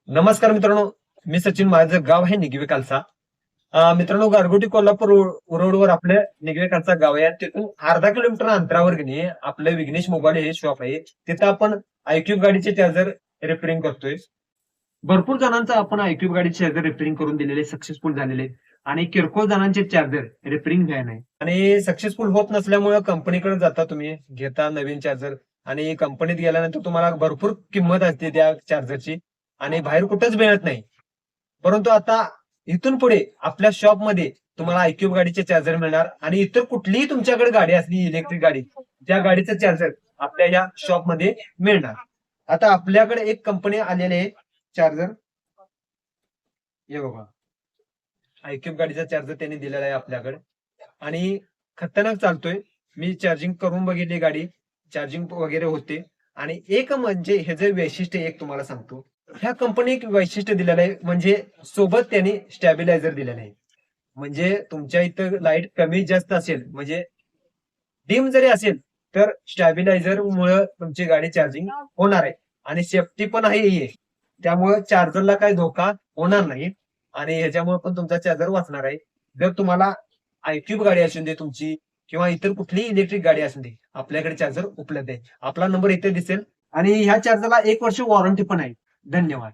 नमस्कार मित्रांनो, मी सचिन. माझं गाव आहे निगवे कालसा. मित्रांनो, गारगोटी कोल्हापूर रोडवर आपलं निगवे कालसा गाव आहे. तिथून अर्धा किलोमीटर अंतरावर की आपलं विघ्नेश मोबाईल हे शॉप आहे. तिथं आपण आयक्यूब गाडीचे चार्जर रिपेअरिंग करतोय. भरपूर जणांचा आपण आयक्यूब गाडीचे चार्जर रिपेअरिंग करून दिलेले, सक्सेसफुल झालेले आणि किरकोळ जणांचे चार्जर रिपेअरिंग घ्या नाही आणि सक्सेसफुल होत नसल्यामुळे कंपनीकडे जाता, तुम्ही घेता नवीन चार्जर आणि कंपनीत गेल्यानंतर तुम्हाला भरपूर किंमत असते त्या चार्जरची आणि बाहेर कुठेच मिळत नाही. परंतु आता इथून पुढे आपल्या शॉप मध्ये तुम्हाला आयक्यूब गाडीचे चार्जर मिळणार आणि इतर कुठलीही तुमच्याकडे गाडी असली इलेक्ट्रिक गाडी, त्या गाडीचं चार्जर आपल्या या शॉप मध्ये मिळणार. आता आपल्याकडे एक कंपनी आलेली आहे चार्जर, हे बघा, आयक्यूब गाडीचा चार्जर त्यांनी दिलेला आहे आपल्याकडे आणि खतरनाक चालतोय. मी चार्जिंग करून बघितली, गाडी चार्जिंग वगैरे होते. आणि एक म्हणजे हे जे वैशिष्ट्य एक तुम्हाला सांगतो, ह्या कंपनी एक वैशिष्ट्य दिलेलं आहे, म्हणजे सोबत त्यांनी स्टॅबिलायझर दिलेलं आहे. म्हणजे तुमच्या इथं लाईट कमी जास्त असेल, म्हणजे डिम जरी असेल, तर स्टॅबिलायझर मुळे तुमची गाडी चार्जिंग होणार आहे आणि सेफ्टी पण आहे ही. त्यामुळे चार्जरला काही धोका होणार नाही आणि ह्याच्यामुळे पण तुमचा चार्जर वाचणार आहे. जर तुम्हाला आयक्यूब गाडी असून दे तुमची किंवा इतर कुठलीही इलेक्ट्रिक गाडी असून दे, आपल्याकडे चार्जर उपलब्ध आहे. आपला नंबर इथे दिसेल आणि ह्या चार्जरला 1 वर्ष वॉरंटी पण आहे. धन्यवाद.